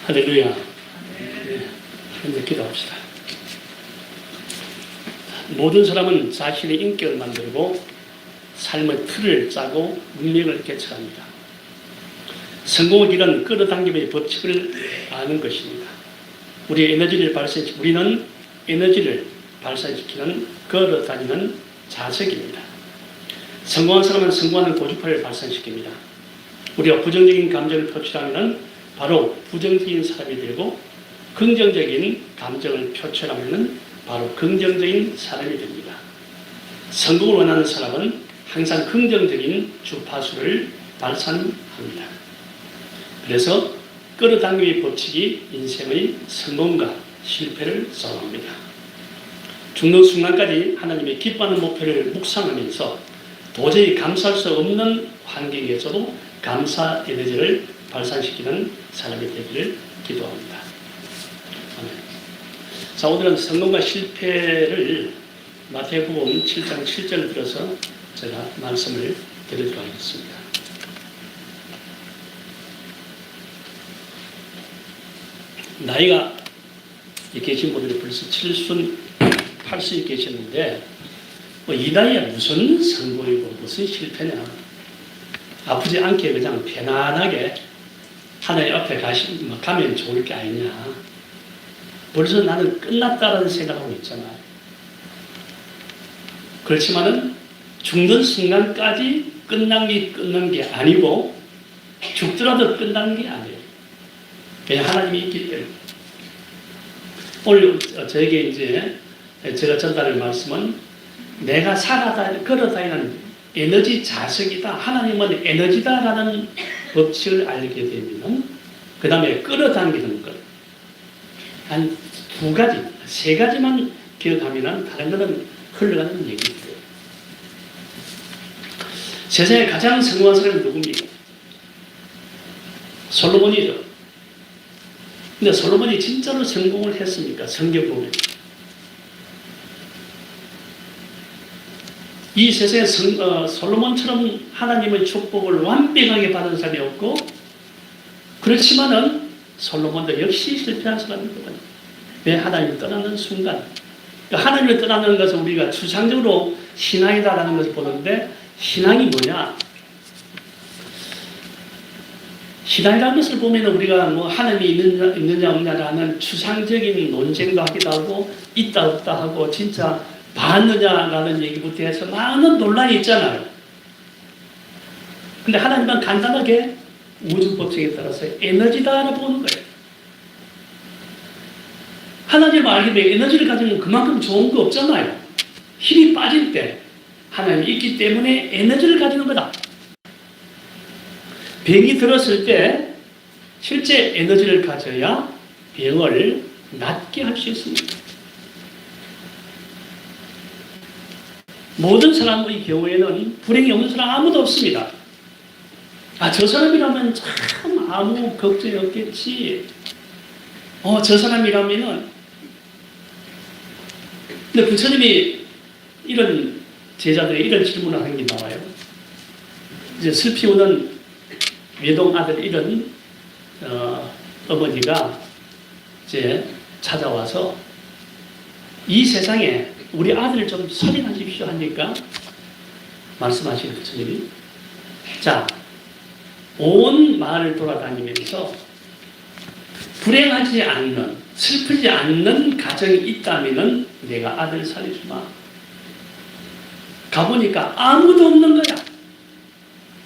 할렐루야. 네, 현재 기도합시다. 모든 사람은 자신의 인격을 만들고 삶의 틀을 짜고 문명을 개척합니다. 성공의 길은 끌어당김의 법칙을 아는 것입니다. 우리는 에너지를 발산시키는 걸어다니는 자석입니다. 성공한 사람은 성공하는 고주파를 발산시킵니다. 우리가 부정적인 감정을 표출하면 바로 부정적인 사람이 되고, 긍정적인 감정을 표출하면 바로 긍정적인 사람이 됩니다. 성공을 원하는 사람은 항상 긍정적인 주파수를 발산합니다. 그래서 끌어당김의 법칙이 인생의 성공과 실패를 좌우합니다. 죽는 순간까지 하나님의 기뻐하는 목표를 묵상하면서 도저히 감수할 수 없는 환경에서도 감사 에너지를 발산시키는 사람이 되기를 기도합니다. 아멘. 자, 오늘은 성공과 실패를 마태복음 7장 7절을 들어서 제가 말씀을 드리도록 하겠습니다. 나이가 계신 분들이 벌써 70, 80이 계시는데 이 나이에 무슨 성공이고 무슨 실패냐. 아프지 않게 그냥 편안하게 하나님 앞에 가면 좋을 게 아니냐. 벌써 나는 끝났다라는 생각하고 있잖아요. 그렇지만은 죽는 순간까지 끝난 게 아니고 죽더라도 끝난 게 아니에요. 그냥 하나님이 있기 때문에. 오늘 저에게 이제 제가 전달할 말씀은 내가 걸어다니는 에너지 자석이다. 하나님은 에너지다라는 법칙을 알게 되면 그 다음에 끌어당기는 것. 한 두 가지, 세 가지만 기억하면 다른 것은 흘러가는 얘기예요. 세상에 가장 성공한 사람이 누굽니까? 솔로몬이죠. 근데 솔로몬이 진짜로 성공을 했습니까? 성경 보면. 이 세상에 솔로몬처럼 하나님의 축복을 완벽하게 받은 사람이 없고, 그렇지만은 솔로몬도 역시 실패한 사람이거든요. 왜? 하나님을 떠나는 순간. 그러니까 하나님을 떠나는 것은 우리가 추상적으로 신앙이다라는 것을 보는데, 신앙이 뭐냐? 신앙이라는 것을 보면 우리가 뭐 하나님이 있느냐 없느냐라는 추상적인 논쟁도 하기도 하고, 있다 없다 하고, 진짜 봤느냐라는 얘기부터 해서 많은 논란이 있잖아요. 근데 하나님은 간단하게 우주법칙에 따라서 에너지다라고 보는 거예요. 하나님을 알게 되면 에너지를 가지면 그만큼 좋은 거 없잖아요. 힘이 빠질 때 하나님이 있기 때문에 에너지를 가지는 거다. 병이 들었을 때 실제 에너지를 가져야 병을 낫게 할 수 있습니다. 모든 사람의 경우에는 불행이 없는 사람 아무도 없습니다. 저 사람이라면 참 아무 걱정이 없겠지. 저 사람이라면은. 근데 부처님이 이런 제자들의 이런 질문을 하는 게 나와요. 이제 슬피 우는 외동 아들 이런 어머니가 이제 찾아와서 이 세상에 우리 아들을 좀 살인하십시오 하니까 말씀하시는 부처님이, 자, 온 마을을 돌아다니면서 불행하지 않는, 슬프지 않는 가정이 있다면은 내가 아들 살려주마. 가보니까 아무도 없는 거야.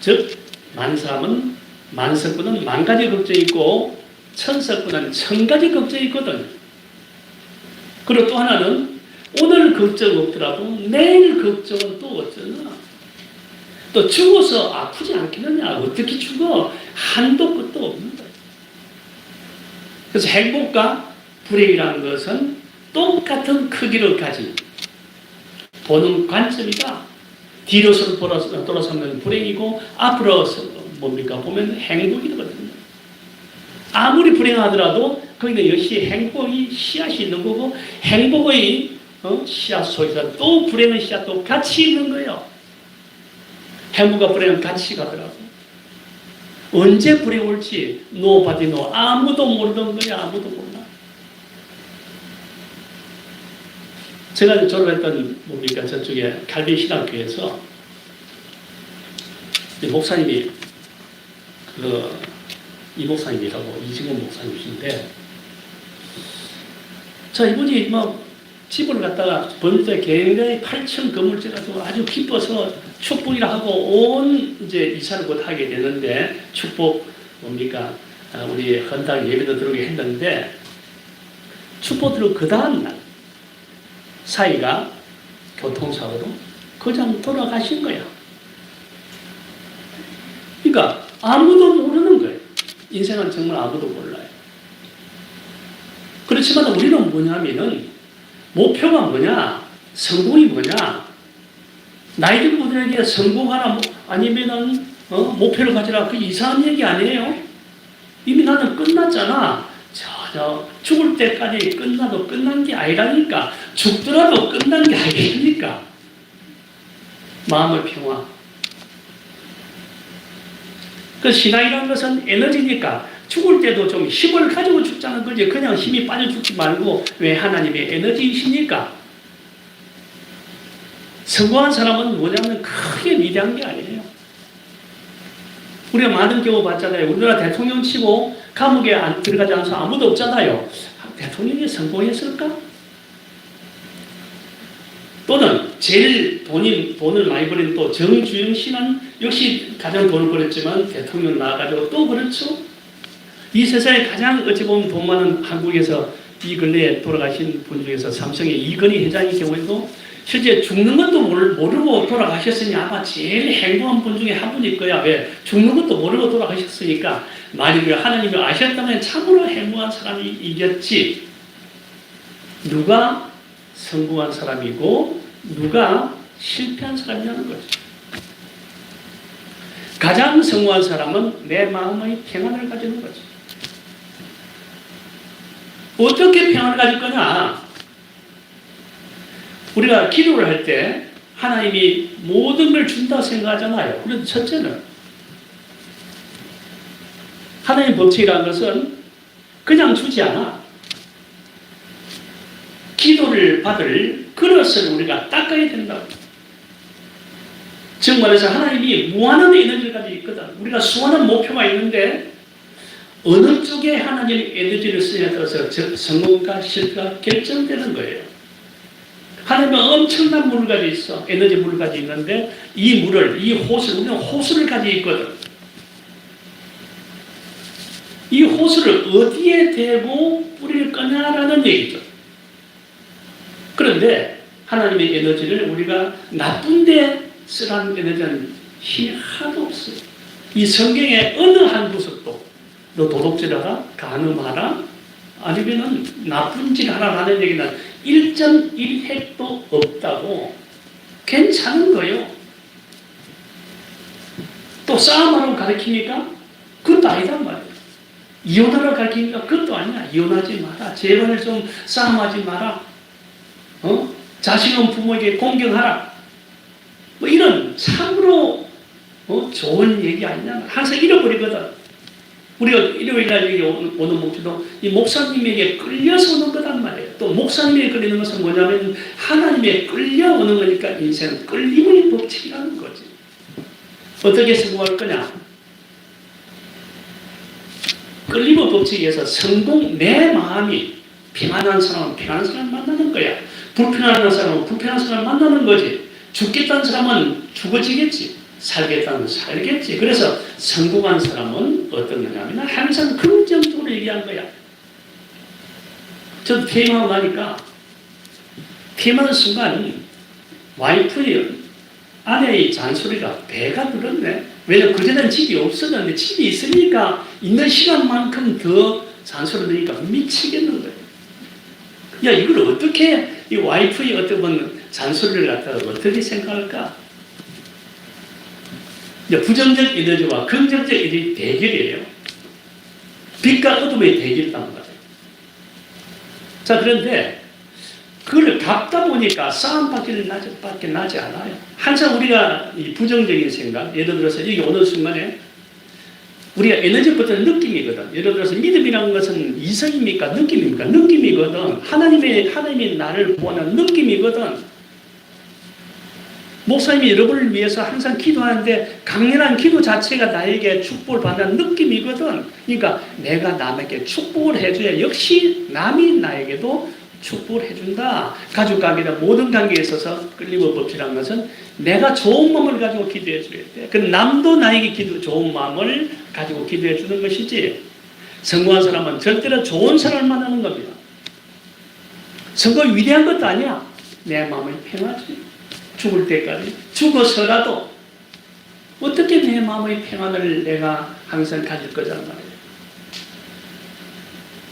즉, 만석군은 만 가지 걱정이 있고 천석군은 천 가지 걱정이 있거든. 그리고 또 하나는 오늘 걱정 없더라도 내일 걱정은 또 어쩌나. 또 죽어서 아프지 않겠느냐. 어떻게 죽어? 한도 끝도 없는 거야. 그래서 행복과 불행이라는 것은 똑같은 크기를 가진, 보는 관점이다. 뒤로 돌아서면 불행이고 앞으로 뭡니까? 보면 행복이거든요. 아무리 불행하더라도 거기는 역시 행복이 씨앗이 있는 거고, 행복의 씨앗 속에서 또 불행의 씨앗도 같이 있는 거예요. 행복과 불행은 같이 가더라고. 언제 불행 올지 nobody know. 아무도 모르던 거야. 아무도 몰라. 제가 졸업했던 뭡니까? 저쪽에 갈비 신학교에서 목사님이 이 목사님이라고 이승훈 목사님이신데, 자 이분이 집을 갖다가 번때 굉장히 8층 건물질 가지고 아주 기뻐서 축복이라 하고 온 이제 이사를 곧 하게 되는데, 축복 뭡니까? 우리 헌당 예배도 들어오게 했는데, 축복 들어 그 다음날 사이가 교통사고로 그냥 돌아가신 거야. 그러니까 아무도 모르는 거예요. 인생은 정말 아무도 몰라요. 그렇지만 우리는 뭐냐면은 목표가 뭐냐, 성공이 뭐냐, 나이든 분들에게 성공하라 아니면은 목표를 가지라, 그 이상한 얘기 아니에요. 이미 나는 끝났잖아. 저 죽을 때까지 끝나도 끝난 게 아니라니까. 죽더라도 끝난 게 아니라니까. 마음의 평화. 그 신앙이라는 것은 에너지니까 죽을 때도 좀 힘을 가지고 죽자는 거지. 그냥 힘이 빠져 죽지 말고, 왜 하나님의 에너지이시니까. 성공한 사람은 뭐냐면 크게 위대한 게 아니에요. 우리가 많은 경우 봤잖아요. 우리나라 대통령 치고 감옥에 안 들어가지 않아서 아무도 없잖아요. 대통령이 성공했을까? 또는 제일 돈을 많이 벌인 또 정주영 씨는 역시 가장 돈을 벌었지만 대통령 나와가지고 또 그렇죠. 이 세상에 가장 어찌 보면 돈 많은 한국에서 이 근래에 돌아가신 분 중에서 삼성의 이건희 회장의 경우에도 실제 죽는 것도 모르고 돌아가셨으니 아마 제일 행복한 분 중에 한 분일 거야. 왜? 죽는 것도 모르고 돌아가셨으니까 만일 하나님을 아셨다면 참으로 행복한 사람이겠지. 누가 성공한 사람이고 누가 실패한 사람이라는 거죠. 가장 성공한 사람은 내 마음의 평안을 가지는 거죠. 어떻게 평안을 가질 거냐? 우리가 기도를 할 때 하나님이 모든 걸 준다 생각하잖아요. 그래서 첫째는 하나님 법칙이라는 것은 그냥 주지 않아. 기도를 받을 그릇을 우리가 닦아야 된다고. 즉 말해서 하나님이 무한한 에너지를 가지고 있거든. 우리가 수많은 목표가 있는데 어느 쪽에 하나님의 에너지를 쓰냐에 따라서 성공과 실패가 결정되는 거예요. 하나님은 엄청난 물을 가지고 있어. 에너지 물을 가지고 있는데 이 물을, 이 호수를, 우리는 호수를 가지고 있거든. 이 호수를 어디에 대고 뿌릴 거냐라는 얘기죠. 그런데 하나님의 에너지를 우리가 나쁜 데 쓰라는 에너지는 힘이 하나도 없어요. 이 성경의 어느 한 구석도 너 도둑질하라, 간음하라, 아니면은 나쁜 짓 하라라는 얘기는 1.1핵도 없다고. 괜찮은 거예요. 또 싸움하라고 가르치니까 그것도 아니단 말이에요. 이혼하라고 가르치니까 그것도 아니야. 이혼하지 마라. 제발 좀 싸움하지 마라. 자식은 부모에게 공경하라. 뭐 이런 참으로 좋은 얘기 아니냐. 항상 잃어버리거든. 우리가 일요일날 여기 오는 목표도 이 목사님에게 끌려서 오는 거단 말이에요. 또 목사님에게 끌리는 것은 뭐냐면 하나님에 끌려오는 거니까 인생은 끌림의 법칙이라는 거지. 어떻게 성공할 거냐? 끌림의 법칙에서 내 마음이 평안한 사람은 평안한 사람 만나는 거야. 불편한 사람은 불편한 사람 만나는 거지. 죽겠다는 사람은 죽어지겠지. 살겠다는 살겠지. 그래서 성공한 사람은 어떤 거냐면 항상 긍정적으로 얘기한 거야. 저도 퇴임하고 나니까 퇴임하는 순간 와이프의 아내의 잔소리가 배가 늘었네. 왜냐면 그전에는 집이 없었는데 집이 있으니까 있는 시간만큼 더 잔소리 들으니까 미치겠는 거예요. 야, 이걸 어떻게 이 와이프의 어떤 잔소리를 갖다가 어떻게 생각할까? 이제 부정적 에너지와 긍정적 에너지 대결이에요. 빛과 어둠의 대결이란 말이에요. 자, 그런데 그걸 갚다 보니까 싸움밖에 나지 않아요. 항상 우리가 이 부정적인 생각, 예를 들어서 여기 오는 순간에 우리가 에너지부터 느낌이거든. 예를 들어서 믿음이라는 것은 이성입니까? 느낌입니까? 느낌이거든. 하나님이 나를 보는 느낌이거든. 목사님이 여러분을 위해서 항상 기도하는데 강렬한 기도 자체가 나에게 축복을 받는 느낌이거든. 그러니까 내가 남에게 축복을 해줘야 역시 남이 나에게도 축복을 해준다. 가족 관계나 모든 관계에 있어서 끌림의 법칙이라는 것은 내가 좋은 마음을 가지고 기도해 줘야 돼. 그 남도 나에게 좋은 마음을 가지고 기도해 주는 것이지. 성공한 사람은 절대로 좋은 사람을 만나는 겁니다. 성공이 위대한 것도 아니야. 내 마음이 평화지. 죽을 때까지. 죽어서라도 어떻게 내 마음의 평안을 내가 항상 가질 거잖아 말이에요.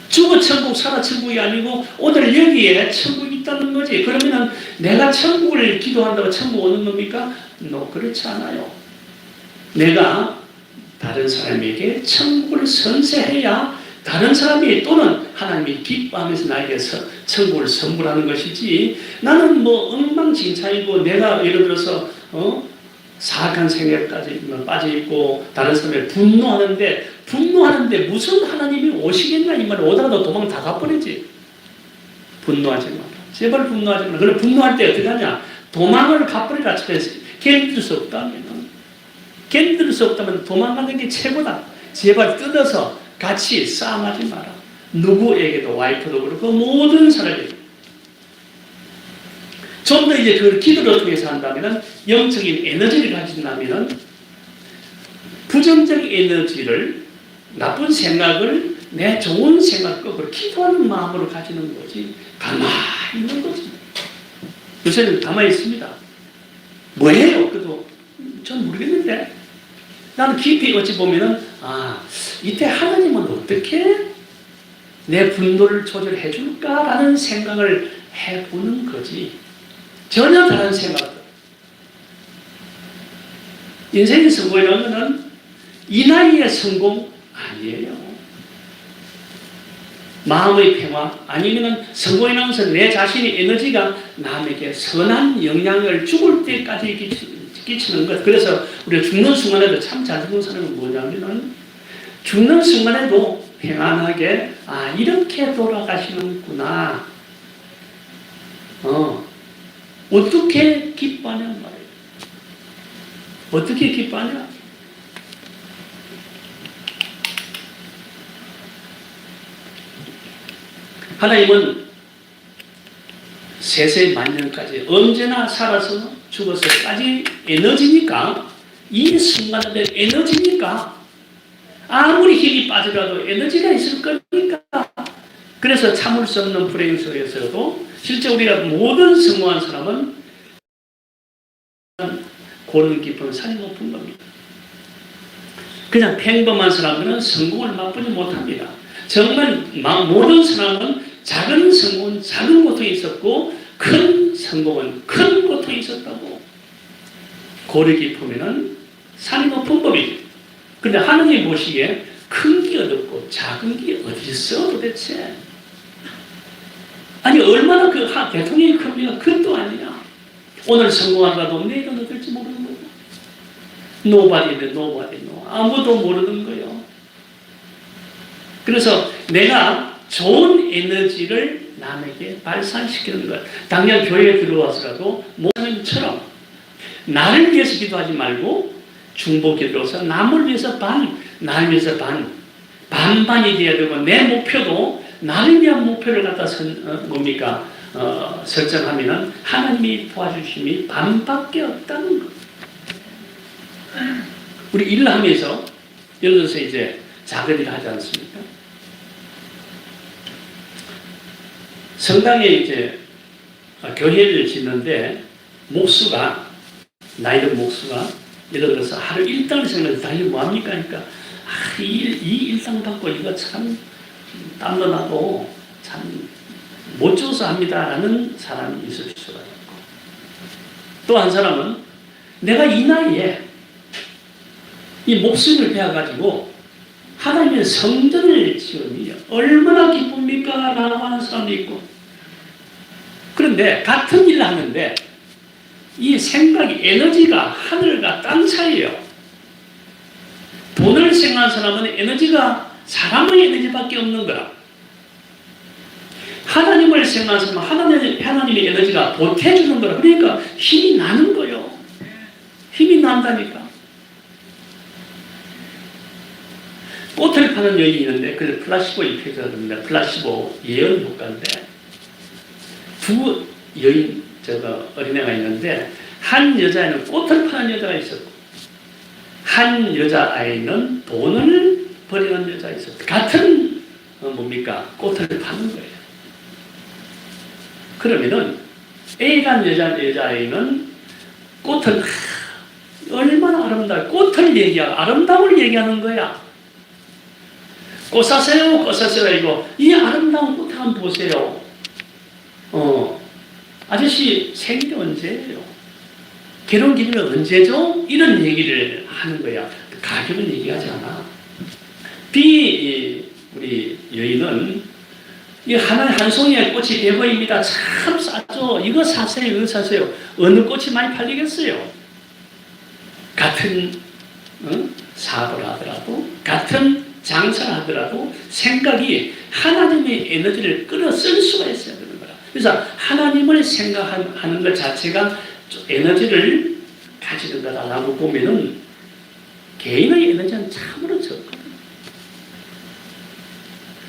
죽어 천국, 살아 천국이 아니고 오늘 여기에 천국이 있다는 거지. 그러면 내가 천국을 기도한다고 천국 오는 겁니까? 그렇지 않아요. 내가 다른 사람에게 천국을 선세해야 다른 사람이 또는 하나님이 기뻐하면서 나에게 천국을 선물하는 것이지, 나는 엉망진창이고 내가 예를 들어서 사악한 생각까지 빠져있고 다른 사람에 분노하는데 무슨 하나님이 오시겠나 이 말. 오다가도 도망 다 가버리지. 분노하지 마라. 제발 분노하지 마라. 그럼 분노할 때 어떻게 하냐? 도망을 가버리라. 견딜 수 없다면 도망가는 게 최고다. 제발 뜯어서 같이 싸움하지 마라. 누구에게도, 와이프도 그렇고 모든 사람에게. 좀 더 이제 그 기도를 통해서 한다면, 영적인 에너지를 가진다면 부정적 에너지를, 나쁜 생각을 내 좋은 생각과 기도하는 마음으로 가지는 거지. 가만히 있는 거지. 요새는 가만히 있습니다. 뭐예요? 그래도 전 모르겠는데. 나는 깊이 어찌 보면은, 이때 하나님은 어떻게 내 분노를 조절해 줄까라는 생각을 해보는 거지. 전혀 다른 생각. 인생의 성공이라는 것은 이 나이의 성공 아니에요. 마음의 평화, 아니면 성공이라는 것은 내 자신의 에너지가 남에게 선한 영향을 죽을 때까지 끼치는 것. 그래서 우리가 죽는 순간에도 참 잘 죽는 사람은 뭐냐면, 죽는 순간에도 평안하게 이렇게 돌아가시는구나. 어떻게 기뻐하냐 말이에요. 어떻게 기뻐하냐? 하나님은 세세 만년까지 언제나 살아서 죽어서까지 에너지니까, 이 순간에 에너지니까 아무리 힘이 빠지더라도 에너지가 있을 거니까. 그래서 참을 수 없는 불행 속에서도 실제 우리가 모든 성공한 사람은 고른 깊은 산이 높은 겁니다. 그냥 평범한 사람들은 성공을 맛보지 못합니다. 정말 모든 사람은 작은 성공은 작은 고통이 있었고 큰 성공은 큰 고통이 있었다고. 고리 깊으면 산이 높은 법이죠. 그런데 하느님 보시기에 큰 게 어렵고 작은 게 어디 있어 도대체? 아니 얼마나 대통령이 큽니까? 그것도 아니야. 오늘 성공하더라도 내일은 어떨지 모르는 거예요. Nobody know. 아무도 모르는 거예요. 그래서 내가 좋은 에너지를 남에게 발산시키는 것. 당장 교회에 들어와서라도 목사님처럼 나를 위해서 기도하지 말고 중보 기도로서 남을 위해서 나를 위해서 반반이 돼야 되고, 내 목표도 나를 위한 목표를 갖다 설정하면 하나님이 도와주심이 반밖에 없다는 것. 우리 일을 하면서 예를 들어서 이제 작은 일을 하지 않습니까? 성당에 이제 교회를 짓는데 나이든 목수가 예를 들어서 하루 일당을 생각해서 당연히 뭐합니까? 그러니까 이 일당 받고 이거 참 땀도 나고 참 못 줘서 합니다라는 사람이 있을 수가 있고, 또 한 사람은 내가 이 나이에 이 목숨을 베어가지고 하나님의 성전을 지으니 얼마나 기쁩니까? 라고 하는 사람도 있고. 그런데 같은 일을 하는데 이 생각이 에너지가 하늘과 땅 차이예요. 돈을 생각하는 사람은 에너지가 사람의 에너지밖에 없는 거야. 하나님을 생각하는 사람은 하나님의 에너지가 보태주는 거라. 그러니까 힘이 나는 거예요. 힘이 난다니까. 꽃을 파는 여인이 있는데, 그래서 플라시보 이펙트가 됩니다. 플라시보 예언 효과인데, 두 여인, 어린애가 있는데, 한 여자애는 꽃을 파는 여자가 있었고, 한 여자아이는 돈을 버리는 여자가 있었고, 같은, 꽃을 파는 거예요. 그러면은, A라는 여자아이는 꽃을, 얼마나 꽃을 아름다움을 얘기하는 거야. 꽃 사세요, 꽃 사세요. 이거, 이 아름다운 꽃 한번 보세요. 아저씨 생일이 언제예요? 결혼 기념일 언제죠? 이런 얘기를 하는 거야. 가격은 얘기하지 않아. 우리 여인은 한 송이의 꽃이 대보입니다. 참 싸죠. 이거 사세요, 이거 사세요. 어느 꽃이 많이 팔리겠어요? 같은 사업을 하더라도, 같은 장사를 하더라도 생각이 하나님의 에너지를 끌어쓸 수가 있어야 되는 거야. 그래서 하나님을 생각하는 것 자체가 에너지를 가지는 거다라고 보면은 개인의 에너지는 참으로 적거든.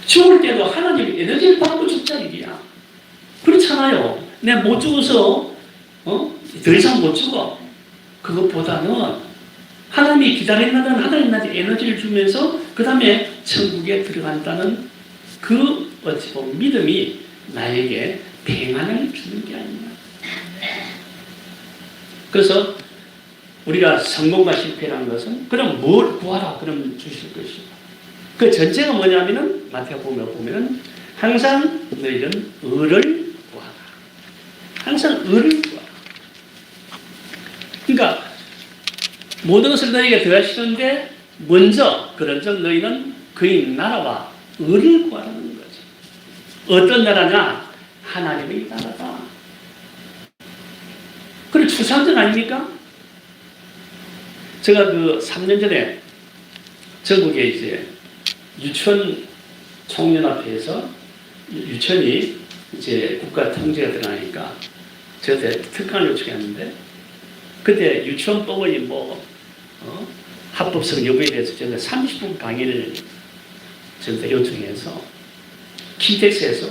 죽을 때도 하나님의 에너지를 받고 죽자 이게야. 그렇잖아요. 내가 못 죽어서 더 이상 못 죽어. 그것보다는 하나님이 기다린다는 하나님 나한테 에너지를 주면서 그 다음에 천국에 들어간다는 그 어찌 보면 믿음이 나에게 평안을 주는 게 아니냐. 그래서 우리가 성공과 실패라는 것은 그럼 뭘 구하라 그럼 주실 것이고, 그 전제가 뭐냐면은 마태복음에 보면은 항상 너희는 의를 구하라. 항상 의를 구하라. 그러니까 모든 것을 너희에게 더하시는데 먼저 그런즉 너희는 그의 나라와 의를 구하라는 거지. 어떤 나라냐? 하나님의 나라다. 그리고 추상적 아닙니까? 제가 3년 전에 전국에 이제 유치원 총연합회에서 유치원이 이제 국가 통제가 들어가니까 저한테 특강을 요청했는데, 그때 유치원법의 합법성 여부에 대해서 제가 30분 강의를 저한테 요청해서 킨텍스에서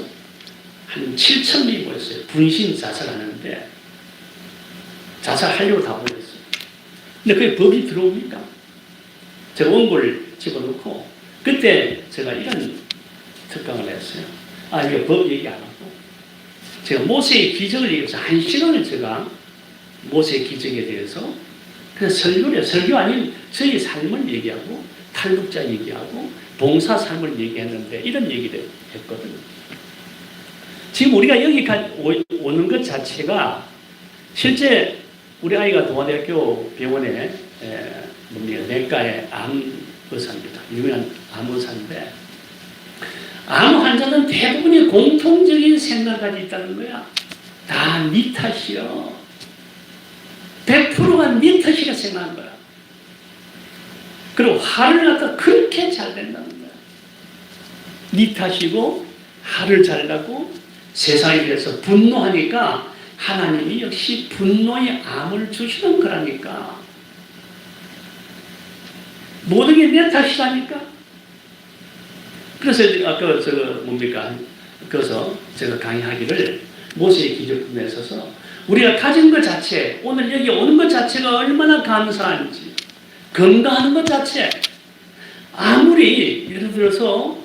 한 7,000명이 모였어요. 분신 자살하는데 자살하려고 다 모였어요. 근데 그게 법이 들어옵니까? 제가 원고를 집어넣고 그때 제가 이런 특강을 했어요. 이거 법 얘기 안 하고 제가 모세의 기적을 얘기해서 1시간을 제가 모세의 기적에 대해서 그래서 설교 아닌 저희 삶을 얘기하고 탈북자 얘기하고 봉사 삶을 얘기했는데 이런 얘기를 했거든요. 지금 우리가 여기까지 오는 것 자체가 실제 우리 아이가 동아대학교 병원에 내과의 암 의사입니다. 유명한 암 의사인데 암 환자는 대부분이 공통적인 생각을 가지고 있다는 거야. 다 네 탓이요. 100%가 네 탓이라 생각한 거야. 그리고 화를 갖다 그렇게 잘 낸다는 거야. 네 탓이고 화를 잘 내고 세상에 대해서 분노하니까 하나님이 역시 분노의 암을 주시는 거라니까. 모든 게 내 탓이라니까. 그래서 아까 그래서 제가 강의하기를 모세의 기적품에 있어서 우리가 가진 것 자체, 오늘 여기 오는 것 자체가 얼마나 감사한지, 건강하는 것 자체, 아무리 예를 들어서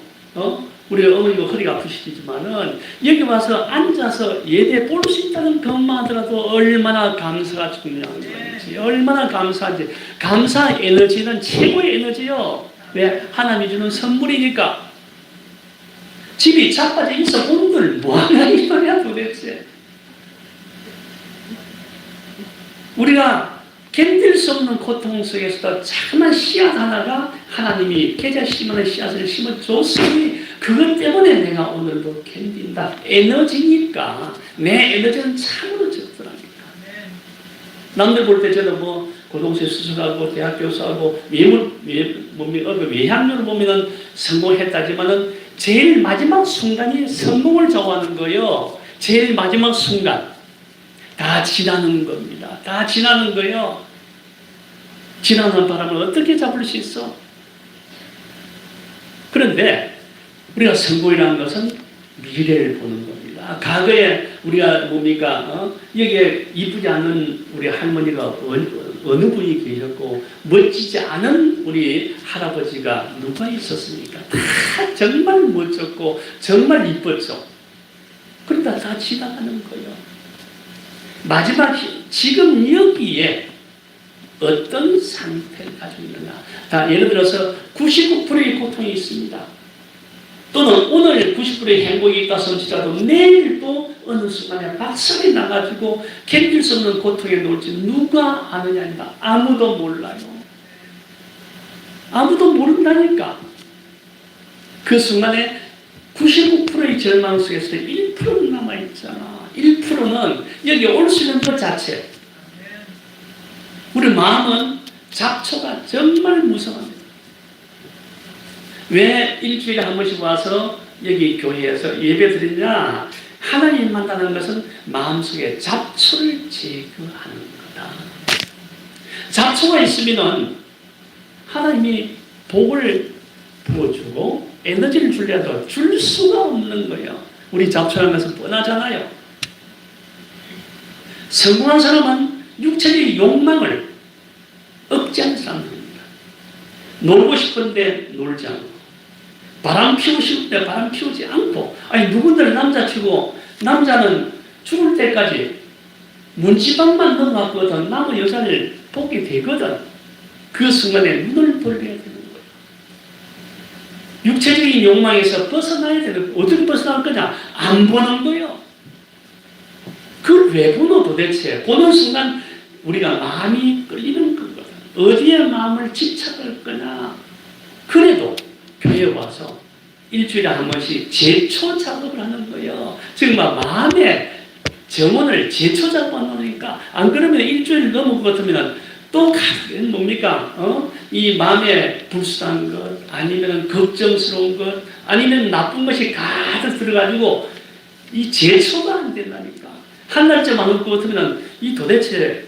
우리 어머니가 허리가 아프시지만은 여기 와서 앉아서 예배 볼 수 있다는 것만 하더라도 얼마나 감사가 중요한 건지, 얼마나 감사한지. 감사 에너지는 최고의 에너지요. 왜? 하나님이 주는 선물이니까. 집이 자빠져 있어 본들 뭐하냐 이 말이야 도대체. 우리가 견딜 수 없는 고통 속에서도 자그마한 씨앗 하나가 하나님이 계좌 심는 씨앗을 심어줬으니 그것 때문에 내가 오늘도 견딘다. 에너지니까 내 에너지는 참으로 적더랍니다. 남들 볼 때 저는 뭐 고등학생 수석하고 대학 교수하고 외학년을 보면은 성공했다지만은 제일 마지막 순간이 성공을 좋아하는 거예요. 제일 마지막 순간. 다 지나는 겁니다. 다 지나는 거예요. 지나는 바람을 어떻게 잡을 수 있어? 그런데 우리가 성공이라는 것은 미래를 보는 겁니다. 과거에 우리가 뭡니까? 여기에 이쁘지 않은 우리 할머니가 어느 분이 계셨고 멋지지 않은 우리 할아버지가 누가 있었습니까? 다 정말 멋졌고 정말 이뻤죠. 그러다 다 지나가는 거예요. 마지막 지금 여기에 어떤 상태를 가지고 있느냐. 자, 예를 들어서 99%의 고통이 있습니다. 또는 오늘 90%의 행복이 있다 손치라도 내일 또 어느 순간에 박살이 나가지고 견딜 수 없는 고통에 놓을지 누가 아느냐니까. 아무도 몰라요. 아무도 모른다니까. 그 순간에 99%의 절망 속에서 1%는 남아있잖아. 1%는 여기 올 수 있는 것 자체. 우리 마음은 잡초가 정말 무서워합니다. 왜 일주일에 한 번씩 와서 여기 교회에서 예배 드리냐? 하나님 만나는 것은 마음속에 잡초를 제거하는 거다. 잡초가 있으면 하나님이 복을 부어주고 에너지를 주려도 줄 수가 없는 거예요. 우리 잡초라는 것은 뻔하잖아요. 성공한 사람은 육체의 욕망을 억제하는 사람들입니다. 놀고 싶은데 놀지 않고, 바람 피우고 싶은데 바람 피우지 않고, 아니 누군들 남자 치고 남자는 죽을 때까지 문지방만 넣어놨거든 남은 여자를 보게 되거든. 그 순간에 눈을 돌려야 되는 거예요. 육체적인 욕망에서 벗어나야 되는 거예요. 어떻게 벗어날 거냐? 안 보는 거예요. 그걸 왜 보노 도대체? 보는 순간 우리가 마음이 끌리는 거거든. 어디에 마음을 집착할 거냐? 그래도 교회에 와서 일주일에 한 번씩 제초 작업을 하는 거예요. 지금 마음의 정원을 제초 작업하니까 안 그러면 일주일 넘을 것 같으면 또 뭡니까? 이 마음에 불순한 것, 아니면 걱정스러운 것, 아니면 나쁜 것이 가득 들어가지고 이 제초가 안 된다니까. 한 달쯤 안 올 것 같으면 이 도대체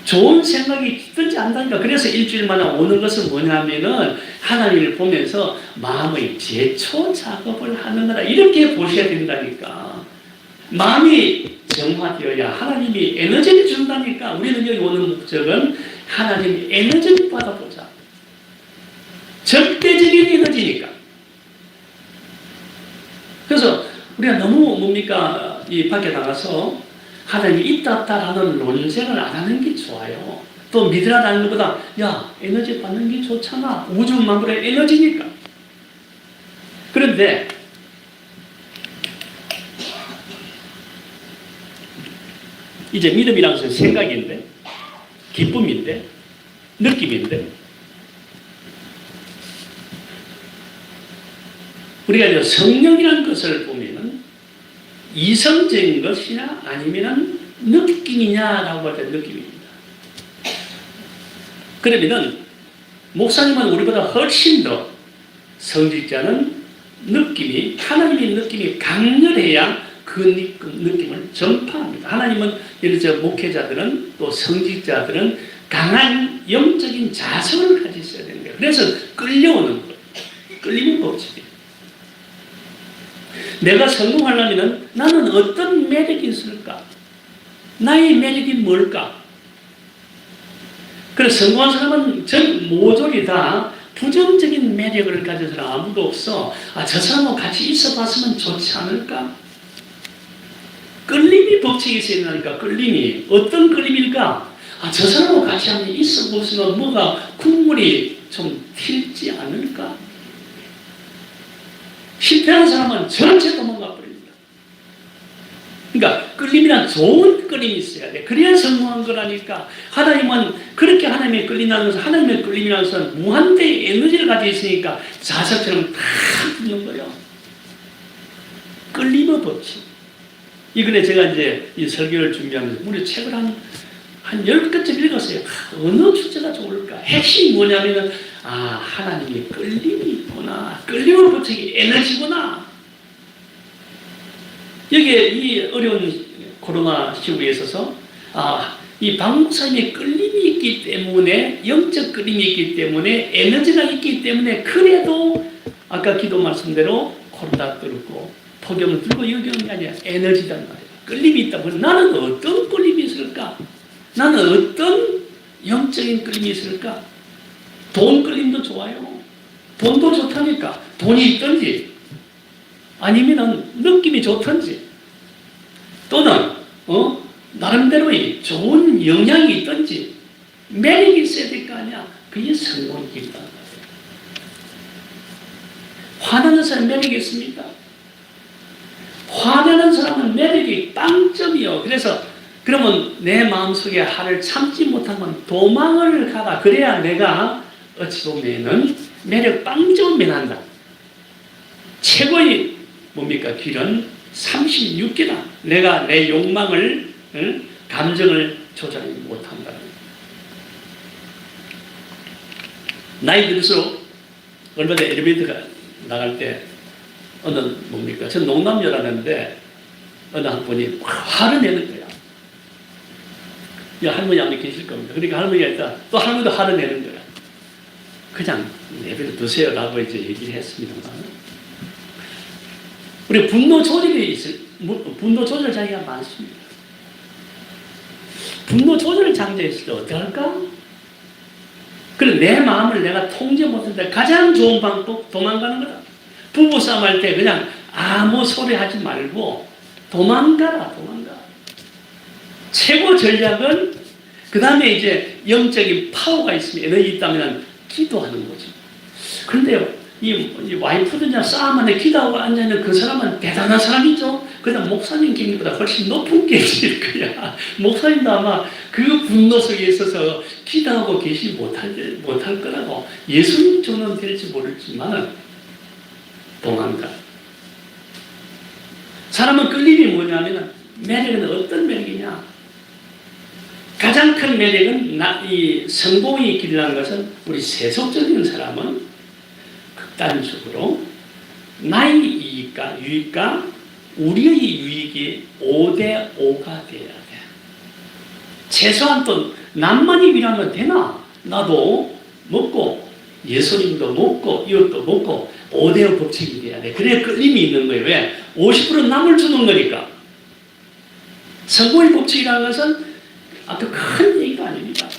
좋은 생각이 들지 않는다니까. 그래서 일주일마다 오는 것은 뭐냐면은 하나님을 보면서 마음의 제초 작업을 하는 거다. 이렇게 보셔야 된다니까. 마음이 정화되어야 하나님이 에너지를 준다니까. 우리는 여기 오는 목적은 하나님의 에너지를 받아보자. 절대적인 에너지니까. 그래서 우리가 너무 뭡니까? 이 밖에 나가서 하나님이 있다 없다라는 논쟁을 안 하는 게 좋아요. 또 믿으라는 것보다 야 에너지 받는 게 좋잖아. 우주 만물의 에너지니까. 그런데 이제 믿음이라는 것은 생각인데, 기쁨인데, 느낌인데, 우리가 이제 성령이라는 것을 보면은 이성적인 것이냐 아니면은 느낌이냐라고 할 때 느낌입니다. 그러면은 목사님은 우리보다 훨씬 더 성직자는 느낌이, 하나님의 느낌이 강렬해야 그 느낌을 전파합니다. 하나님은 예를 들어 목회자들은 또 성직자들은 강한 영적인 자성을 가지고 있어야 되는 거예요. 그래서 끌려오는 거예요. 끌리는 법칙이에요. 내가 성공하려면 나는 어떤 매력이 있을까? 나의 매력이 뭘까? 그래서 성공한 사람은 전 모조리 다 부정적인 매력을 가진 사람 아무도 없어. 저 사람하고 같이 있어 봤으면 좋지 않을까? 끌림이 법칙이 있어야 된다니까. 끌림이. 어떤 끌림일까? 저 사람하고 같이 한번 있어 보시면 뭐가 국물이 좀 튈지 않을까? 실패한 사람은 전체 도망가 버립니다. 그러니까 끌림이란 좋은 끌림이 있어야 돼. 그래야 성공한 거라니까. 하나님은 그렇게 하나님에 끌린다는 것은, 하나님의 끌림이라는 것은 무한대의 에너지를 가지고 있으니까 자석처럼 다 붙는 거예요. 끌림의 법칙. 이번에 제가 이제 이 설교를 준비하면서 우리 책을 한 10권쯤 읽었어요. 어느 주제가 좋을까? 핵심이 뭐냐면은, 하나님의 끌림이 있구나. 끌림의 법칙이 에너지구나. 여기에 이 어려운 코로나 시국에 있어서 이 박 목사님의 끌림이 있기 때문에, 영적 끌림이 있기 때문에, 에너지가 있기 때문에, 그래도 아까 기도 말씀대로 코로나 들고 폭염을 들고 여기는 게 아니라 에너지단 말이야. 끌림이 있다 보니 나는 어떤 끌림이 있을까? 나는 어떤 영적인 끌림이 있을까? 돈 끌림도 좋아요. 돈도 좋다니까. 돈이 있든지 아니면은 느낌이 좋든지, 또는 나름대로의 좋은 영향이 있든지 매력이 있어야 될 거 아니야. 그게 성공이 있다는 거예요. 화나는 사람 매력이 있습니까? 화나는 사람은 매력이 빵점이요. 그래서 그러면 내 마음속에 화를 참지 못하면 도망을 가라. 그래야 내가 어찌 보면은 매력 빵점을 면한다. 최고의 뭡니까? 길은 36개다. 내가 내 욕망을, 감정을 조절하지 못한다. 나이 들수록 얼마 전에 엘리베이터가 나갈 때 어느 뭡니까? 전 농담이라는데 어느 한 분이 화를 내는 거야. 야, 할머니 아마 계실 겁니다. 그러니까 할머니가 있다. 또 할머니도 화를 내는 거야. 그냥 내버려 두세요 라고 이제 얘기를 했습니다만, 우리 분노 조절 장애가 많습니다. 분노 조절 장애가 있을 때 어떻게 할까? 그래, 내 마음을 내가 통제 못한다. 가장 좋은 방법, 도망가는 거다. 부부싸움 할 때 그냥 아무 소리 하지 말고 도망가. 최고 전략은, 그 다음에 이제 영적인 파워가 있으면, 에너지 있다면 기도하는 거지. 그런데요, 이 와이프들이나 싸움 안에 기도하고 앉아있는 그 사람은 대단한 사람이죠. 그냥 목사님 경기보다 훨씬 높은 계실 거야. 목사님도 아마 그 분노 속에 있어서 기도하고 계시 못할 거라고. 예수님 정도는 될지 모르지만 도망가. 사람은 끌림이 뭐냐면, 매력은 어떤 매력이냐? 가장 큰 매력은 이 성공의 길이라는 것은, 우리 세속적인 사람은 극단적으로 나의 이익과 유익과 우리의 유익이 5대5가 돼야 돼. 최소한 또 남만이 일하면 되나? 나도 먹고 예수님도 먹고 이것도 먹고 5대5 법칙이 돼야 돼. 그래야 끌림이 있는 거예요. 왜? 50% 남을 주는 거니까. 성공의 법칙이라는 것은 아주 큰 얘기가 아닙니다.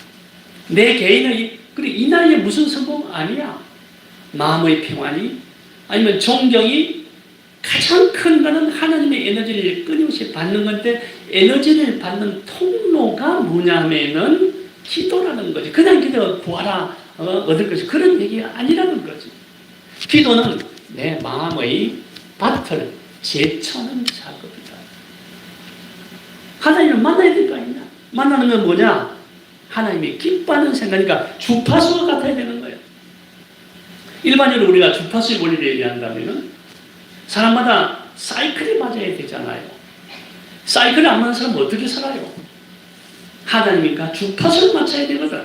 내 개인의, 그리고 이 나이에 무슨 성공 아니야. 마음의 평안이, 아니면 존경이, 가장 큰 거는 하나님의 에너지를 끊임없이 받는 건데, 에너지를 받는 통로가 뭐냐면은 기도라는 거지. 그냥 기도 구하라 얻을 것이, 그런 얘기가 아니라는 거지. 기도는 내 마음의 밭을 제쳐는 작업이다. 하나님을 만나야 될 거 아니냐? 만나는 건 뭐냐? 하나님이 기뻐하는 생각이니까 주파수가 같아야 되는 거예요. 일반적으로 우리가 주파수의 원리를 얘기한다면 사람마다 사이클이 맞아야 되잖아요. 사이클이 안 맞는 사람은 어떻게 살아요? 하나님이니까 주파수를 맞춰야 되거든.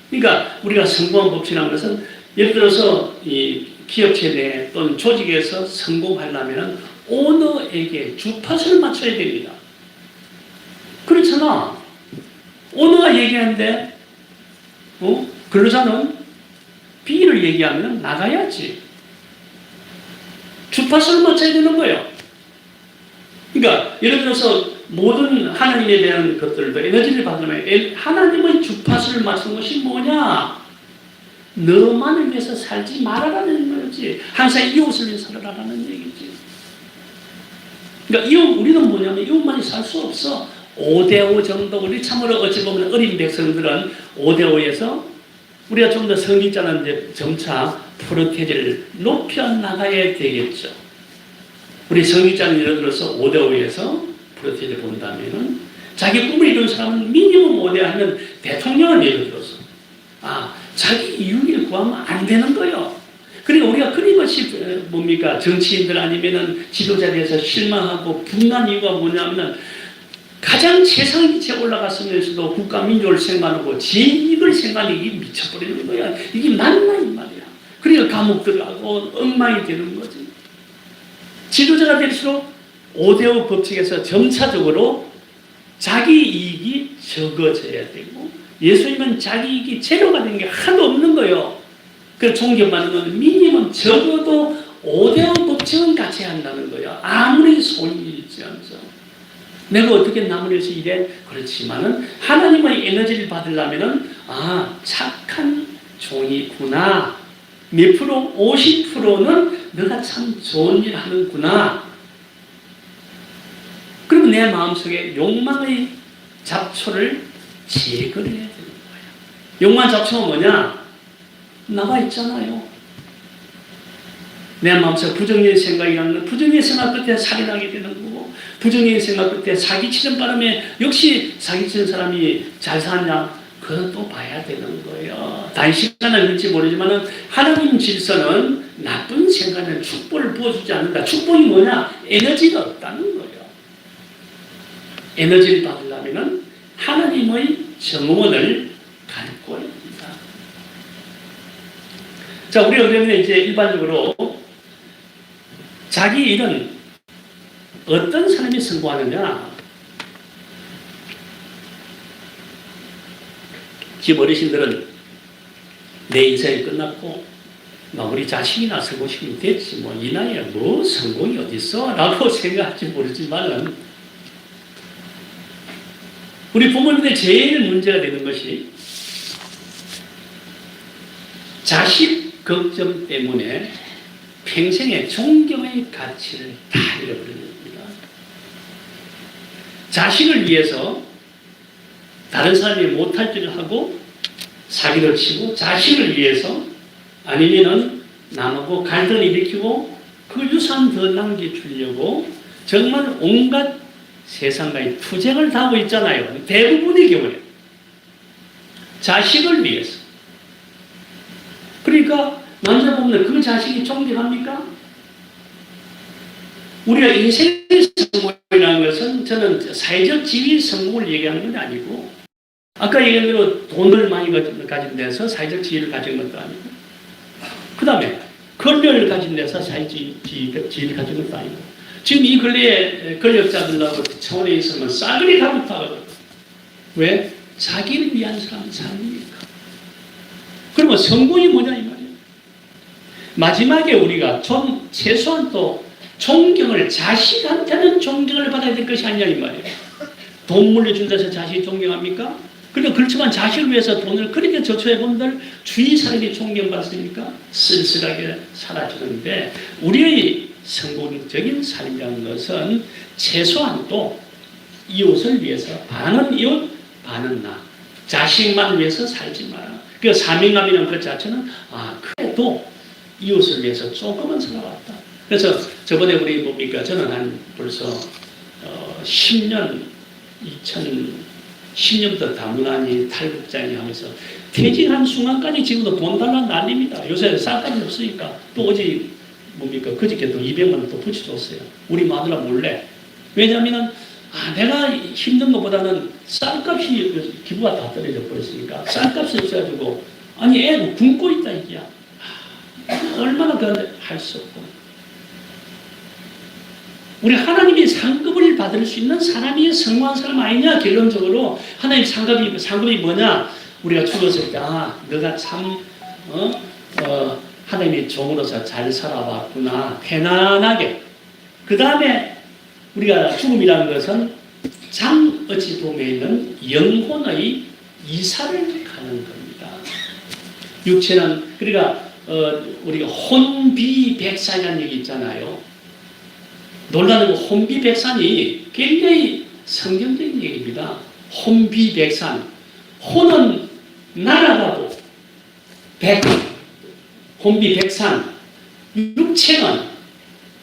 그러니까 우리가 성공한 법칙이라는 것은, 예를 들어서 이 기업체 내 또는 조직에서 성공하려면 오너에게 주파수를 맞춰야 됩니다. 그렇잖아. 오너가 얘기하는데 근로자는 B를 얘기하면 나가야지. 주파수를 맞춰야 되는 거예요. 그러니까 예를 들어서 모든 하나님에 대한 것들도 에너지를 받으면 하나님의 주파수를 맞추는 것이 뭐냐? 너만을 위해서 살지 말아라는 거지. 항상 이웃을 위해서 살아라는 얘기지. 그러니까 우리는 뭐냐면 이웃만이 살 수 없어. 5대5 정도. 우리 참으로 어찌 보면 어린 백성들은 5대5에서 우리가 좀 더 성직자는 이제 점차 프로테지를 높여 나가야 되겠죠. 우리 성직자는 예를 들어서 5대5에서 프로세스를 본다면은 자기 꿈을 이룬 사람은 미니멈 5대 하면 대통령은 예를 들어서 자기 이익을 구하면 안 되는 거예요. 그러니까 우리가 끊임없이 뭡니까 정치인들 아니면은 지도자들에서 실망하고 분난 이유가 뭐냐면 가장 최상 위치에 올라갔으면서도 국가 민족을 생각하고 제 이익을 생각하는 게 미쳐버리는 거야. 이게 맞나 이 말이야. 그러니까 감옥 들어가고 엉망이 되는 거지. 지도자가 될수록 5대5 법칙에서 점차적으로 자기 이익이 적어져야 되고 예수님은 자기 이익이 제로가 되는 게 하나도 없는 거예요. 그래서 존경받는 건 미니멈 적어도 5대5 법칙은 같이 한다는 거야. 아무리 손이 일지언정. 내가 어떻게 남을 위해서 일해? 그렇지만은 하나님의 에너지를 받으려면은 착한 종이구나. 몇 프로? 50%는 너가 참 좋은 일 하는구나. 그리고 내 마음속에 욕망의 잡초를 제거를 해야 되는 거예요. 욕망 잡초가 뭐냐? 나와 있잖아요. 내 마음속에 부정의 생각이 나는 부정의 생각 끝에 살인하게 되는 거고 부정의 생각 끝에 사기치는 바람에 역시 사기치는 사람이 잘 사냐? 그건 또 봐야 되는 거예요. 단시간은 그런지 모르지만 하나님 질서는 나쁜 생각은 축복을 부어주지 않는다. 축복이 뭐냐? 에너지가 없다는 거예요. 에너지를 받으려면 하나님의 정원을 갖고 합니다. 자, 우리가 그러면 이제 일반적으로 자기 일은 어떤 사람이 성공하느냐? 지금 어르신들은 내 인생이 끝났고 우리 자식이나 성공시키면 됐지 뭐 이 나이에 뭐 성공이 어딨어? 라고 생각할지 모르지만 우리 부모님들 제일 문제가 되는 것이 자식 걱정 때문에 평생의 존경의 가치를 다 잃어버리는 겁니다. 자식을 위해서 다른 사람이 못할 일을 하고 사기를 치고 자식을 위해서 아니면은 남하고 갈등을 일으키고 그 유산 더 남겨주려고 정말 온갖 세상과의 투쟁을 다 하고 있잖아요. 대부분의 경우에 자식을 위해서. 그러니까 남자분들 그 자식이 존경합니까? 우리가 인생의 성공이라는 것은 저는 사회적 지위 성공을 얘기하는 건 아니고 아까 얘기한 대로 돈을 많이 가진 데서 사회적 지위를 가진 것도 아니고 그 다음에 권력을 가진 데서 사회적 지위를 가진 것도 아니고 지금 이 근래에 권력자들하고 청원에 있으면 싸그리 가부터 하거든. 왜? 자기를 위한 사람 삶이니까. 그러면 성공이 뭐냐 이 말이에요. 마지막에 우리가 최소한 또 존경을 자식한테는 존경을 받아야 될 것이 아니냐 이 말이에요. 돈 물려준다 해서 자식이 존경합니까? 그러니까 그렇지만 자식을 위해서 돈을 그렇게 저축해 본들 주위 사람이 존경받습니까? 쓸쓸하게 살아주는데 우리의 성공적인 삶이라는 것은 최소한 또 이웃을 위해서 반은 이웃 반은 나 자식만 위해서 살지 마라. 그 사명감이라는 것 자체는 그래도 이웃을 위해서 조금은 살아왔다. 그래서 저번에 우리 뭡니까 저는 한 벌써 10년 2010년부터 다문화니 탈북자니 하면서 퇴직한 순간까지 지금도 돈 달라 난립니다. 요새 쌀값이 없으니까 또 어제 뭡니까 그저께 또 200만 원 또 붙여줬어요. 우리 마누라 몰래. 왜냐하면 내가 힘든 것보다는 쌀값이 기부가 다 떨어져 버렸으니까 쌀값이 없어가지고 애 굶고 있다 이게야. 얼마나 그런데 할 수 없고. 우리 하나님이 상급을 받을 수 있는 사람이 성공한 사람 아니냐? 결론적으로 하나님 상급이 뭐냐? 우리가 죽었을 때 너가 참 하나님의 종으로서 잘 살아왔구나. 편안하게. 그 다음에 우리가 죽음이라는 것은 잠 어찌 도매에 있는 영혼의 이사를 가는 겁니다. 육체는 그러니까 우리가 혼비백산이라는 얘기 있잖아요. 놀라는 건 혼비백산이 굉장히 성경적인 얘기입니다. 혼비백산. 혼은 날아가고 혼비백산. 육체는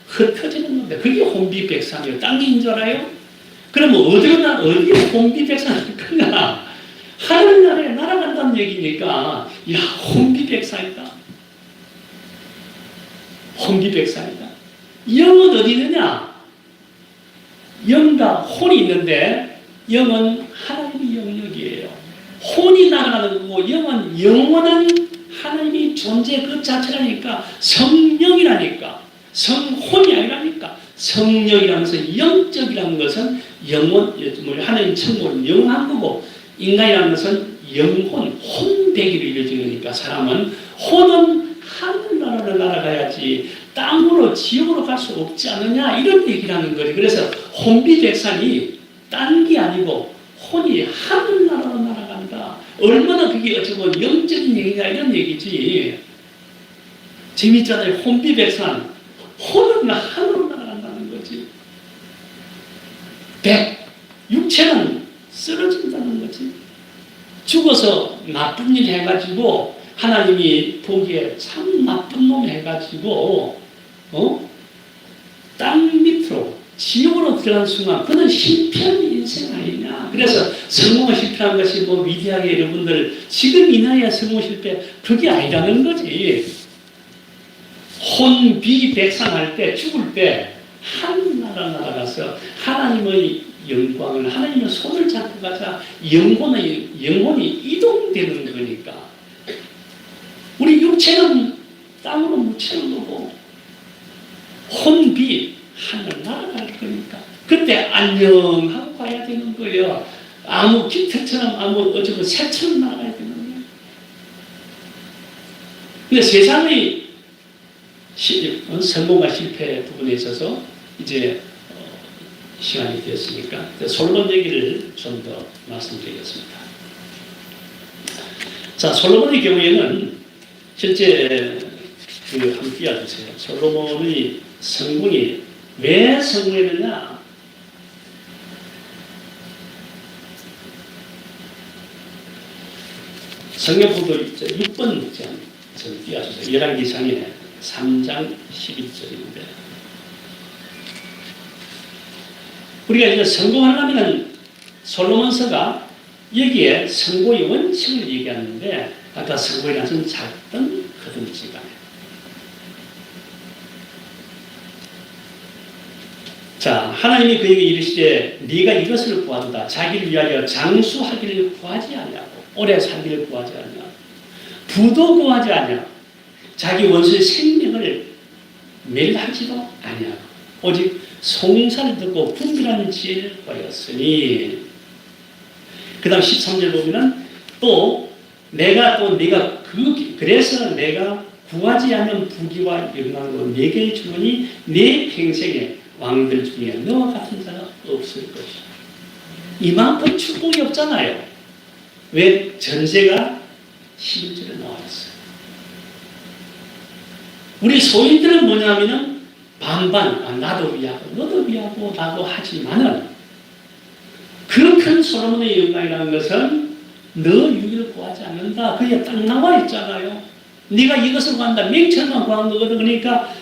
흩어지는 건데 그게 혼비백산이에요. 딴 게 인 줄 알아요? 그러면 어디에 혼비백산할 거냐? 하늘나라에 날아간다는 얘기니까, 야, 혼비백산이다. 혼비백산이다. 영은 어디 있느냐? 영과 혼이 있는데, 영은 하나님의 영역이에요. 혼이 날아가는 거고, 영은 영원한 하나님의 존재 그 자체라니까, 성령이라니까, 성혼이 아니라니까. 성령이라면서 영적이라는 것은 영원, 하나님 천국은 영원한 거고, 인간이라는 것은 영혼, 혼배기로 이루어지니까 사람은 혼은 하늘나라를 날아가야지 땅으로 지옥으로 갈 수 없지 않느냐 이런 얘기를 하는 거지. 그래서 혼비백산이 딴 게 아니고 혼이 하늘나라로 날아간다. 얼마나 그게 어쩌고 영적인 얘기가 이런 얘기지. 재밌잖아요. 혼비백산. 혼은 하늘로 날아간다는 거지. 육체는 쓰러진다는 거지. 죽어서 나쁜 일 해가지고 하나님이 보기에 참 나쁜 놈 해가지고 땅 밑으로 지옥으로 들어간 순간 그는 실패한 인생 아니냐. 그래서 성공을 실패한 것이 뭐 위대하게 여러분들 지금 이 나이에 성공 실패 그게 아니라는 거지. 혼비백산할 때 죽을 때 하늘나라 날아가서 하나님의 영광을 하나님의 손을 잡고 가자 영혼이 이동되는 거니까. 우리 육체는 땅으로 묻히는 거고 혼비 하늘 날아갈 거니까 그때 안녕하고 가야 되는 거예요. 아무 깃털처럼 어쩌고 새처럼 날아가야 되는 거예요. 근데 세상의 성공과 실패 부분에 있어서 이제 시간이 되었으니까 솔로몬 얘기를 좀 더 말씀드리겠습니다. 자, 솔로몬의 경우에는 실제 한번 띄워주세요. 솔로몬의 성공이 왜 성공했느냐? 성경보도 6번 좀 띄워주세요. 열왕기상에 3장 11절인데 우리가 이제 성공하려면 솔로몬서가 여기에 성공의 원칙을 얘기하는데 아까 성공이라는 것은 작든 크든지 간에 자 하나님이 그에게 이르시되 네가 이것을 구한다. 자기를 위하여 장수하기를 구하지 않냐고 오래 살기를 구하지 않냐 부도 구하지 않냐 자기 원수의 생명을 멸하지도 않냐 오직 송사를 듣고 분별하는 지혜를 구하였으니 그 다음 13절 보면은 그래서 내가 구하지 않는 부귀와 영광으로 내게 주노니 내 평생에 왕들 중에 너와 같은 자가 없을 것이다. 이만큼 축복이 없잖아요. 왜? 전세가 11절에 나와 있어요. 우리 소인들은 뭐냐면은 반반 나도 위하고 너도 위하고 나도 하지만은 그 큰 솔로몬의 영광이라는 것은 너 유기를 구하지 않는다. 그게 딱 나와 있잖아요. 네가 이것을 구한다. 명철만 구한 거거든. 그러니까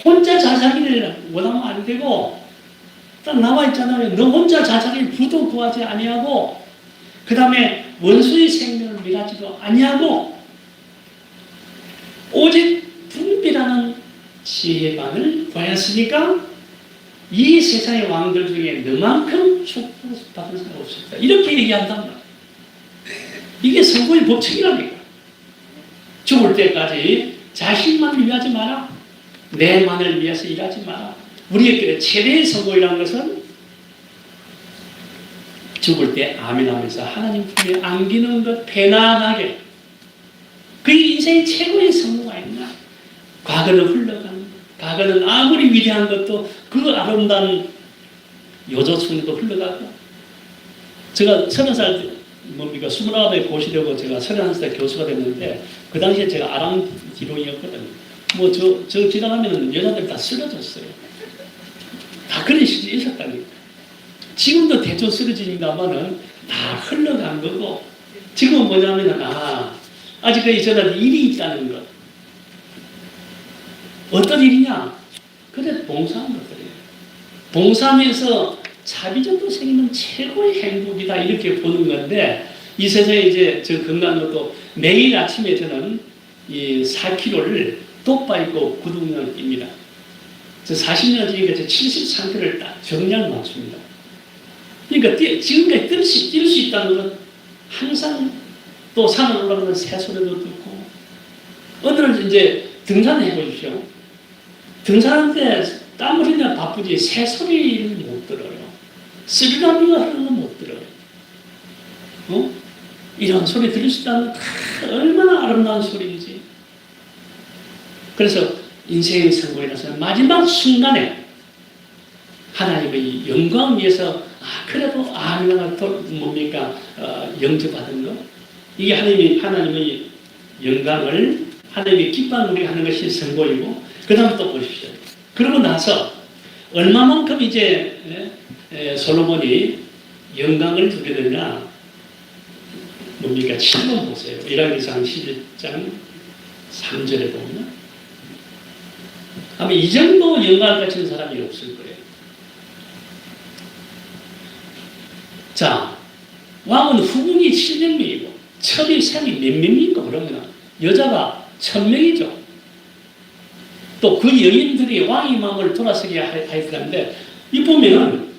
혼자 자살기를 원하면 안 되고 딱 나와 있잖아요. 너 혼자 자살기를 부도 구하지 아니하고 그 다음에 원수의 생명을 멸하지도 아니하고 오직 분별하는 지혜만을 구하였으니까 이 세상의 왕들 중에 너만큼 축복을 받은 사람이 없었다. 이렇게 얘기한단 말이야. 이게 성공의 법칙이라니까. 죽을 때까지 자신만을 위하지 마라. 내만을 위해서 일하지 마라. 우리에게 최대의 성공이라는 것은 죽을 때 아멘하면서 하나님 품에 안기는 것 편안하게. 그게 인생의 최고의 성공 아닌가? 과거는 흘러가는 것. 과거는 아무리 위대한 것도 그 아름다운 요조순도 흘러가고. 제가 30살, 29에 고시되고 제가 31살 교수가 됐는데 그 당시에 제가 아랑 기룡이었거든요. 저 지나가면 여자들 다 쓰러졌어요. 다 그런 시절이 있었다니까. 지금도 대충 쓰러지니까만은 다 흘러간 거고, 지금은 뭐냐면은, 아직까지 저한테 일이 있다는 것. 어떤 일이냐? 그래, 봉사하는 것들이에요. 봉사하면서 자비 정도 생기면 최고의 행복이다 이렇게 보는 건데 이 세상에 이제 저 건강한 것도 매일 아침에 저는 이 4kg를 똑바 입고 구두를 낍니다. 저 40년 지니까 저 73kg를 딱 정량 맞춥니다. 그러니까 지금까지 뛸 수 있다는 건 항상 또 산을 올라가면 새소리도 듣고 오늘은 이제 등산을 해보십시오. 등산할 때 땀을 흘리면 바쁘지 새소리를 못 들어요. 쓰리나미가 흐르는 건 못 들어요. 이런 소리 들을 수 있다는 얼마나 아름다운 소리인지. 그래서 인생의 성공이라서 마지막 순간에 하나님의 영광을 위해서 그래도 아미나가 뭡니까 영접받은 거 이게 하나님의 영광을 하나님의 기뻐하는 우리가 하는 것이 선보이고 그 다음에 또 보십시오. 그러고 나서 얼마만큼 이제 솔로몬이 영광을 두게 되냐 뭡니까 7번 보세요. 1왕기상 11장 3절에 보면 아마 이 정도 영광을 가진 사람이 없을 거예요. 자, 왕은 후궁이 700명이고 첩이 생이 몇 명인가 그러면 여자가 1000명이죠. 또 그 여인들이 왕의 마음을 돌아서게 하였는데 이 보면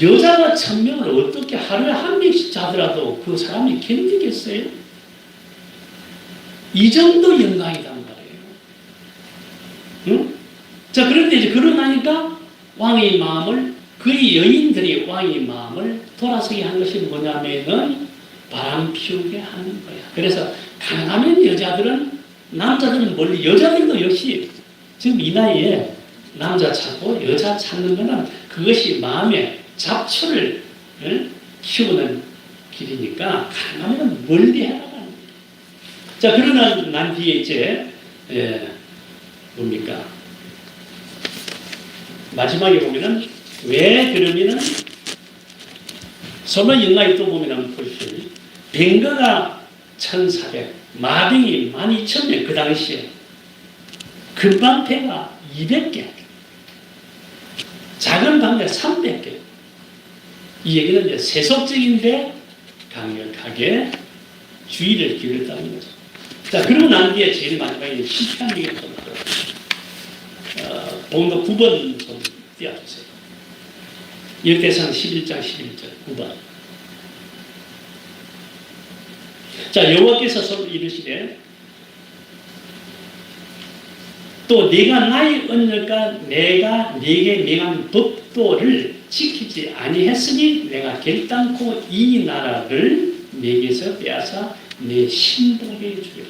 여자가 1000명을 어떻게 하루에 한 명씩 자더라도 그 사람이 견디겠어요? 이 정도 영광이란 말이에요. 응? 자, 그런데 이제 그러나니까 왕의 마음을 그의 여인들이 왕의 마음을 돌아서게 한 것이 뭐냐면은 바람 피우게 하는 거야. 그래서 가능하면 남자들은 멀리 여자들도 역시 지금 이 나이에 남자 찾고 여자 찾는 거는 그것이 마음에 잡초를 키우는 길이니까 가능하면 멀리 해나가는 거예요. 자, 그러나 난 뒤에 이제 뭡니까 마지막에 보면은 왜 그러면은 솔로몬 영광이 또 보면은 보십시오. 뱅거가 1400, 마병이 12,000명 그 당시에 금방패가 200개, 작은 방패 300개. 이 얘기는 이제 세속적인데 강력하게 주의를 기울였다는 거죠. 자, 그러고 난 뒤에 제일 마지막에 실패한 얘기가 좀 본도 9번 좀 띄워주세요. 역대상 11장 11절 9번. 자, 여호와께서 서로 이르시되 또 네가 나의 언약과 내가 네게 명한 법도를 지키지 아니했으니 내가 결단코 이 나라를 네게서 빼앗아 내 신복에 주리라.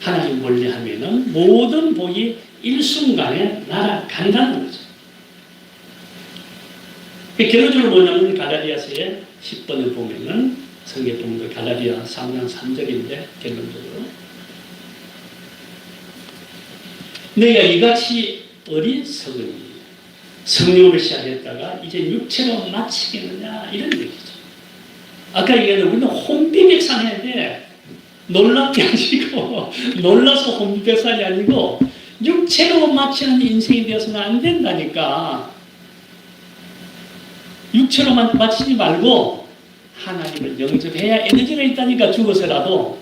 하나님 멀리하면은 모든 복이 일순간에 날아간다는 거죠. 결론적으로 뭐냐면 갈라디아서의 10번을 보면은 성경 본문 갈라디아 3장 3절인데 결론적으로 내가 이같이 어린 성은이 성령으로 시작했다가 이제 육체로 마치겠느냐 이런 얘기죠. 아까 얘기한 우리는 혼비백산해야 돼. 놀랍게 아니고 놀라서 혼비백산이 아니고 육체로 마치는 인생이 되어서는 안 된다니까. 육체로만 마치지 말고 하나님을 영접해야 에너지가 있다니까 죽어서라도.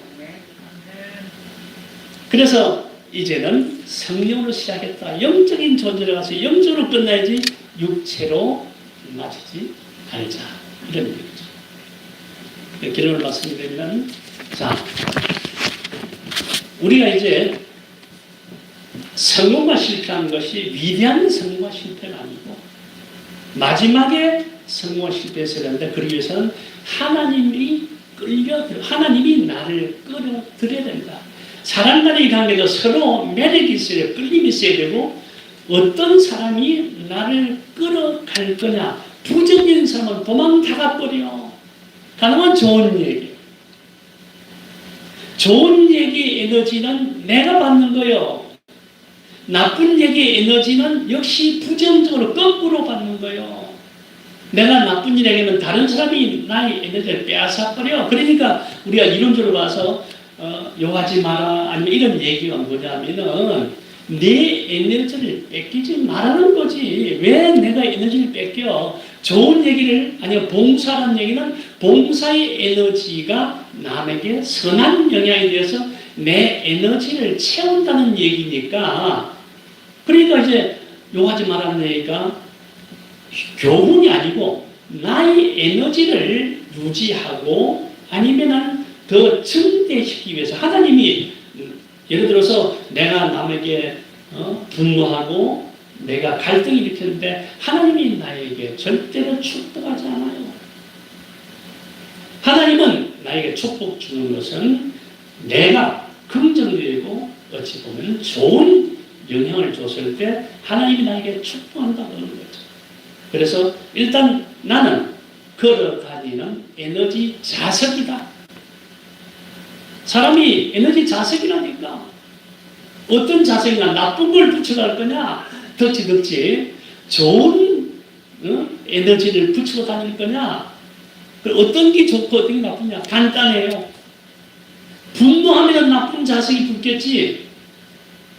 그래서 이제는 성령으로 시작했다. 영적인 존재로 가서 영적으로 끝나야지 육체로 마치지 말자. 이런 얘기죠. 결론을 말씀드리면 자, 우리가 이제 성공과 실패하는 것이 위대한 성공과 실패가 아니고 마지막에 성공과 실패했어야 되는데 그러기 위해서는 하나님이 나를 끌어들여야 된다. 사람 간의 관계도 서로 매력이 있어야 되고 끌림이 있어야 되고 어떤 사람이 나를 끌어갈 거냐. 부정적인 사람은 도망다가버려. 가능한 좋은 얘기. 좋은 얘기의 에너지는 내가 받는 거요. 나쁜 얘기의 에너지는 역시 부정적으로 거꾸로 받는 거요. 내가 나쁜 일 얘기하면 다른 사람이 나의 에너지를 빼앗아버려. 그러니까 우리가 이론적으로 봐서 욕하지 마라 아니면 이런 얘기가 뭐냐면은 내 에너지를 뺏기지 말라는 거지. 왜 내가 에너지를 뺏겨? 좋은 얘기를, 아니요, 봉사라는 얘기는 봉사의 에너지가 남에게 선한 영향이 되어서 내 에너지를 채운다는 얘기니까, 그러니까 이제 욕하지 말라는 얘기가 교훈이 아니고 나의 에너지를 유지하고 아니면은 더 증대시키기 위해서 하나님이 예를 들어서 내가 남에게 분노하고 내가 갈등을 일으켰는데 하나님이 나에게 절대로 축복하지 않아요. 하나님은 나에게 축복 주는 것은 내가 긍정적이고 어찌 보면 좋은 영향을 줬을 때 하나님이 나에게 축복한다고 하는 거죠. 그래서 일단 나는 걸어다니는 에너지 자석이다. 사람이 에너지 자석이라니까. 어떤 자석이나 나쁜 걸 붙여갈 거냐, 덕지 좋은 에너지를 붙이고 다닐 거냐, 어떤 게 좋고 어떤 게 나쁘냐, 간단해요. 분노하면 나쁜 자석이 붙겠지.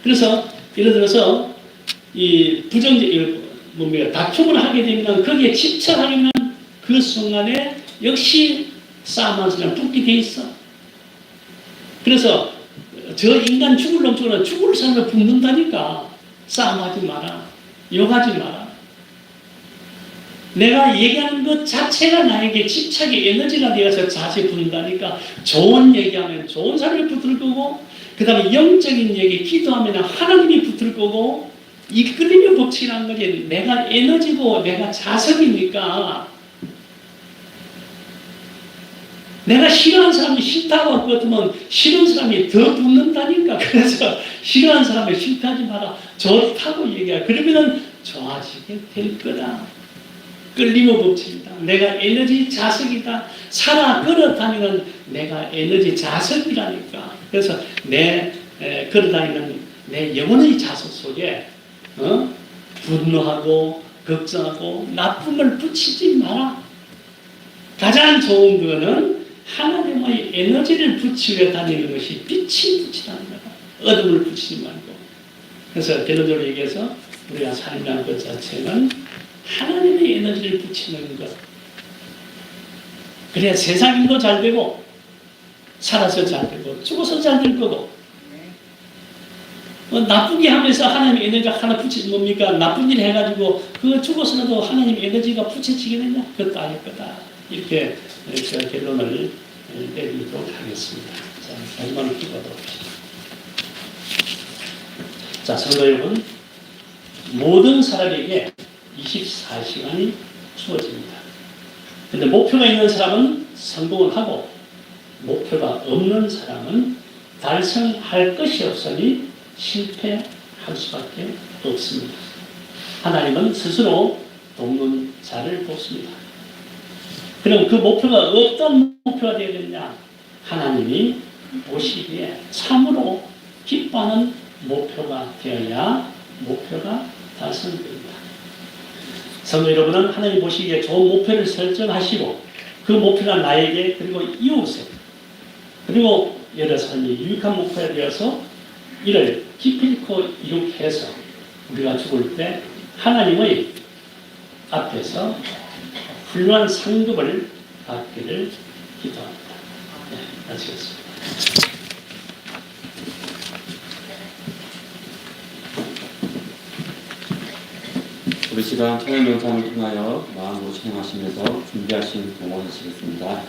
그래서 예를 들어서 이 부정적 다툼을 하게 되면 거기에 집착하면 그 순간에 역시 싸움하는 사람 붙게 돼 있어. 그래서 저 인간 죽을 놈 죽을 사람을 붙는다니까. 싸움하지 마라. 욕하지 마라. 내가 얘기하는 것 자체가 나에게 집착의 에너지가 되어서 자세 붙는다니까. 좋은 얘기하면 좋은 사람이 붙을 거고, 그 다음에 영적인 얘기 기도하면 하나님이 붙을 거고, 이끌림의 법칙이라는 거지. 내가 에너지고 내가 자석이니까. 내가 싫어하는 사람이 싫다고 할 것 같으면 싫은 사람이 더 붙는다니까. 그래서 싫어하는 사람을 싫다하지 마라. 좋다고 얘기해. 그러면 좋아지게 될 거다. 끌림의 법칙이다. 내가 에너지 자석이다. 살아 걸어다니는 내가 에너지 자석이라니까. 그래서 걸어다니는 내 영혼의 자석 속에 분노하고 걱정하고 나쁨을 붙이지 마라. 가장 좋은 거는 하나님의 에너지를 붙이려 다니는 것이 빛이 붙이라는 거다. 어둠을 붙이지 말고. 그래서 결론적으로 얘기해서 우리가 삶이라는 것 자체는 하나님의 에너지를 붙이는 것. 그래야 세상도 잘 되고 살아서 잘 되고 죽어서 잘 될 거고. 나쁘게 하면서 하나님 에너지가 하나 붙이지 뭡니까? 나쁜 일 해가지고 그거 죽어서라도 하나님 에너지가 붙여지겠느냐? 그것도 아닐 거다. 이렇게 결론을 내리도록 하겠습니다. 자, 마지막으로 기도하도록 합시다. 자, 성도 여러분, 모든 사람에게 24시간이 주어집니다. 근데 목표가 있는 사람은 성공을 하고 목표가 없는 사람은 달성할 것이 없으니 실패할 수밖에 없습니다. 하나님은 스스로 돕는 자를 돕습니다. 그럼 그 목표가 어떤 목표가 되어야 되느냐? 하나님이 보시기에 참으로 기뻐하는 목표가 되어야 목표가 달성됩니다. 성도 여러분은 하나님 보시기에 좋은 목표를 설정하시고 그 목표가 나에게 그리고 이웃에 그리고 여러 사람이 유익한 목표가 되어서 이를 기필코 이룩해 해서 우리가 죽을 때 하나님의 앞에서 훌륭한 상급을 받기를 기도합니다. 네, 마치겠습니다. 우리 시간 청년 명상을 통하여 마음으로 찬양하시면서 준비하신 동원하시겠습니다.